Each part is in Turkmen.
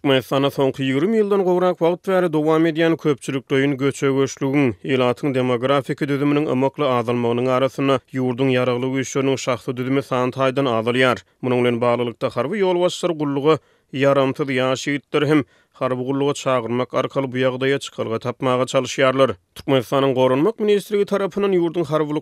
Türkmenistana soňky 20 ýyldan gowrak wagt bäri dowam edýän köpçülikliň göçegeçliginiň, ýylatyň demografik düzüminiň ömekli azalmagynyň arasyna ýurdun ýaraglygy üçin şahsy düzümi sany taýdan azalýar. Munyň bilen baglykda harby ýol başçylar gullugy yaramtyl ýaşaýtdyr hem harby gullugy çağırmak arkaly bu ýagdaýa çykarga tapmaga çalışýarlar. Türkmenistanyň Gorunmak ministrligi tarapyndan ýurdun harby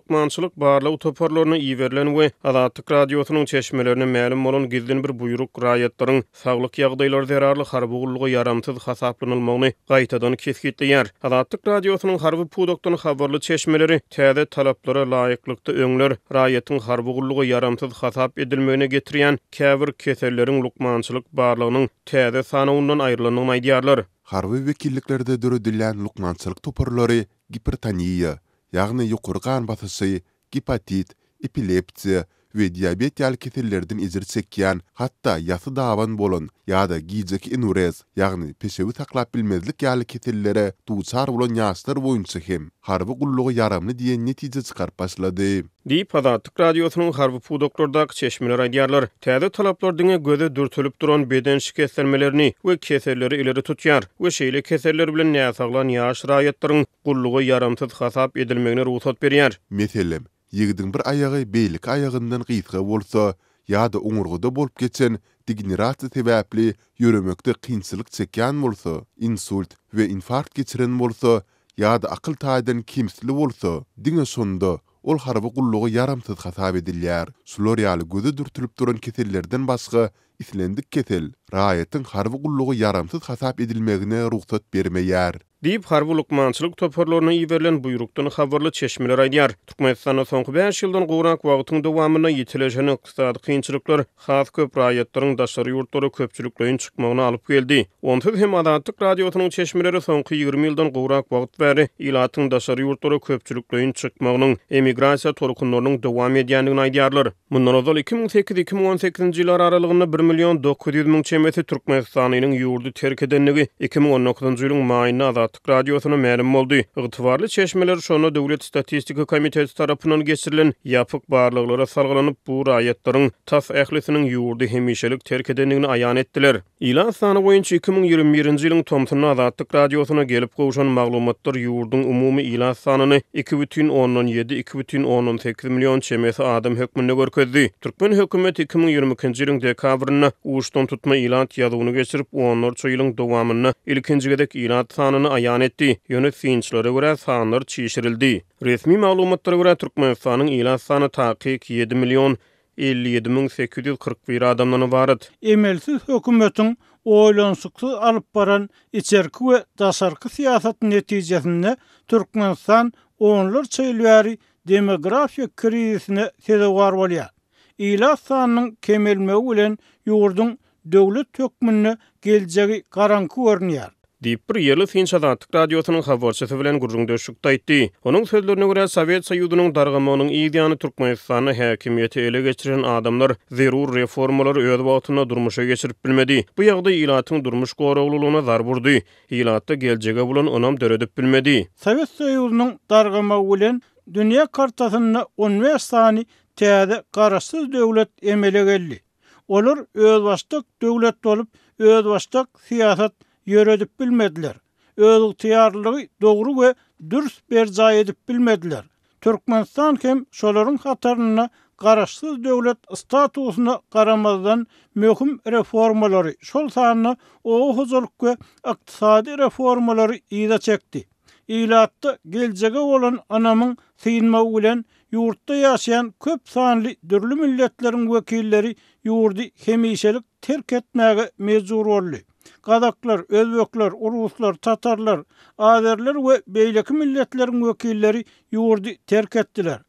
barlyk toparlaryna iýerilen we Azatlyk radiosynyň çeşmelerine ma'lum bolan gizlin bir buyruk raýatlaryň saglyk ýagdaýlary zerarly harby gullugy yaramtyl hasaplanylmagyny gaýtadan kesgitleýär. Azatlyk radiosynyň harby pudokdan habarly çeşmeleri täze talaplara laýyklykda öňler raýatyň harby gullugy yaramtyl hasap edilmegine getirýän käbir keserleriň lukmançylyk barlygynyň täze sanawyndan aýrylynyny aýdýarlar. Harby wekilliklerde döredilen lukmançylyk toparlary gipertoniýa, ýagny ýokary kan basysy, hepatit, epilepsiya we diabet ýaly kesellerden izir çekýän, hatda ýasy dawan bolan ýa-da gijek enurez, ýagny peşewi taklap bilmezlik ýaly kesellere duçar bolan ýaşlar boýunça hem harby gullugy yaramly diýen netije çykaryp başlady. Diýip Azatlyk radiosynyň harby pudoklardaky çeşmeler aýdýarlar. Täze talaplar diňe göze dürtülip duran beden şikestlenmelerini we keselleri ileri tutýar we şeýle keseller bilen näsaglan ýaş raýatlaryň gullugy yaramtyl hasap edilmegine ruhsat berýär. Meselem, ýigdiň bir aýagy beýlik aýagyndan gysga bolsa, ýa-da oňurguda bolup geçen degenerasiýa sebäpli ýöremekde kynçylyk çekýän bolsa, insult we infarkt geçiren bolsa, ýa-da akyl taýdan kimsli bolsa, diňe sonda ol harby gullugy yaramsyz hasap edilýär. Şular ýaly göze dürtülip duran kesellerden başga islendik kesel raýatyň harby gullugy yaramsyz hasap edilmegine ruhsat bermeýär. Diýip harby lukmançylyk toparlaryna iýerilen buyrukdan habarly çeşmeler aýdýar. Türkmenistana soňky 5 ýyldan gowrak wagtyň dowamyna ýetilejen ykdysady kynçylyklar has köp raýatlaryň daşary ýurtlary köpçülikliň çykmagyna alyp geldi. Onsyz hem Azatlyk radiosynyň çeşmeleri soňky 20 ýyldan gowrak wagt bäri ýylatyň daşary ýurtlary köpçülikliň çykmagynyň emigrasiýa torkunlarynyň dowam edýändigini aýdýarlar. Mundan öňki 2008-2018 ýyllar aralygynda 1.900.000 çemeti Türkmenistanyň ýurdu terk edenligi 2019-njy ýylyň maýyna Azatlyk radiosyna ma'lum boldy. Ygtybarly çeşmeler şonu Döwlet Statistika Komiteti tarapyndan geçirilen ýapyk barlyklara salgylanyp bu raýatlaryň tas ählisiniň ýurdu hemişelik terk edenligini aýan etdiler. Ilan sany boýunça 2021-nji ýylyň tomtuny Azatlyk radiosyna gelip gowşan maglumatlar ýurdun umumy ilan sanyny 2,17-2,18 million çemeti adam hökmünde görkezdi. Türkmen hökümeti 2022-nji ýylyň dekabryna uşdan tutma ilan ýazygyny geçirip 14 ýylyň dowamyna ilkinji gedek ilan sanyny aýan etdi. Ýönetmişlere görä sanlar çiğişirildi. Resmi maglumatlara görä Türkmenistanyň ilan sany takyk 7.057.841 adamdan ibaret. Emelsiz hökümetiň oýlansyksy alyp baran içerki we daşarky siýasatyň netijesinde Türkmenistan onlar çeýlýäri demografiýa krizisine sebäp bolýar. Ilan sanynyň kemelmegi bilen ýurdun döwlet hökmüne geljegi garanky görnýär. Diýip bir ýerli Finç Azatlyk radiosynyň habarçysy bilen gurrun döşükde aýtdy. Onuň sözlerine görä Sowet Soýuzynyň dargamagynyň ýygyny Türkmenistanyň häkimiýeti ele geçiren adamlar zerur reformalary öz wagtyna durmuşa geçirip bilmedi. Bu ýagdaý ýylatyň durmuş goraglylygyna zar burdy. Ýylatda geljege bolan onam döredip bilmedi. Sowet Soýuzynyň dargamagy bilen dünýä kartasyna 15 sany täze garaşsyz döwlet emele geldi. Olar öz başlyk döwlet bolup öz başlyk siýasat ýöredip bilmediler. Öz ýarlygy dogry we dürüst berja edip bilmediler. Türkmenistan hem şolaryň hataryna garaşsyz döwlet statusyna garamazdan möhüm reformalary, şol sanyna oňuzolyk we ykdysady reformalary ýa çekdi. Ýylatda geljege bolan anamyň syňmagy bilen ýurtda ýaşaýan köp sanly dürli milletleriň wekilleri ýurdu hemişelik terk etmäge mejbur boldy. Kazaklar, Özbekler, Uruslar, Tatarlar, Azerler we beýleki milletleriň wekilleri ýurdu terk etdiler.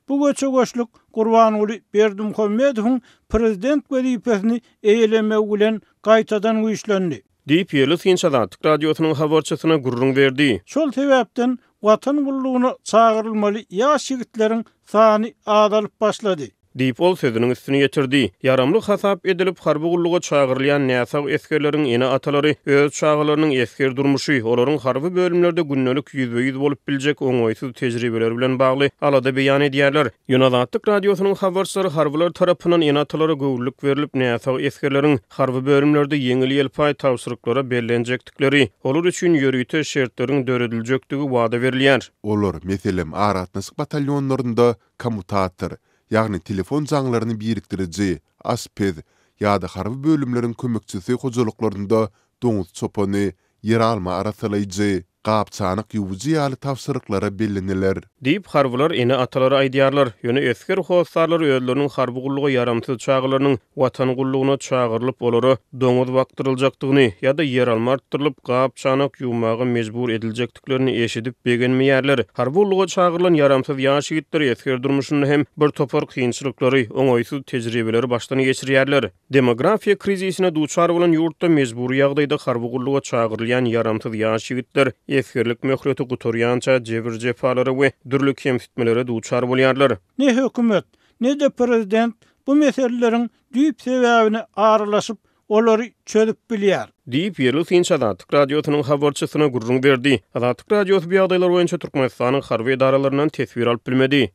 Bu göçegeçlik Gurbanyly Berdimuhammedowyň prezident wezipesini eýlemegi bilen gaýtadan güýçlendi. Diýip ýerli Finç Azatlyk radiosynyň habarçysyna gurrun berdi. Şol sebäpden watan gullugyna çağırylmaly ýaş ýigitleriň sany azalyp başlady. diýip ol sözüniň üstüne getirdi. Yaramly hasap edilip harby gulluga çağırylýan näsag eskerleriň ene atalary öz çağılarynyň esker durmuşy, olaryň harby bölümlerde günnelik ýüzbe-ýüz bolup biljek oňoýsuz tejribeler bilen bagly alada beýan edýärler. Ýonazatlyk radiosynyň habarçylary harbylar tarapyndan ene atalary göwürlük berilip näsag eskerleriň harby bölümlerde yeňil ýelpay tawsyryklara bellenjekdikleri, olar üçin ýörüýte şertleriň dörediljekdigi wada berilýär. Olar meselem Aratnasyk batalyonlarynda kommutator, ýagny telefon jaňlaryny birikdiriji, asped ýa-da harby bölümleriň kömekçisi hojalyklarynda doňuz çopany, yer alma arasalyjy, gapçanyk ýuwjy ýaly tawsyryklara bellenirler. Diýip harbylar ene atalary aýdýarlar. Ýöne esker howsarlar özleriniň harby gulluga yaramsyz çağılarynyň watan gulluguna çağırlyp olary doňuz wagtyryljakdygyny ýa-da yer alma artdyrylyp gapçanyk ýuwmagy mejbur ediljekdiklerini eşidip begenmeýärler. Harby gulluga çağırılan yaramsyz ýaş ýigitler esker durmuşyny hem bir topar kynçylyklary, oňoýsuz tejribeleri başdan geçirýärler. Demografiýa krizisine duçar bolan ýurtda mejbur ýagdaýda harby gulluga çağırylýan yaramsyz ýaş ýigitler eskerlik möhreti guturýança jebir jefalary we dürli kemsitmelere duçar bolýarlar. Ne hökümet, ne de prezident bu meselelerin düýp sebäbini aralaşyp olary çözüp bilýär. Diýip ýerli Finç Azatlyk radiosynyň habarçysyna gurrun berdi. Azatlyk radiosy bu ýagdaýlar boýunça Türkmenistanyň harby edaralaryndan tesbir alyp bilmedi.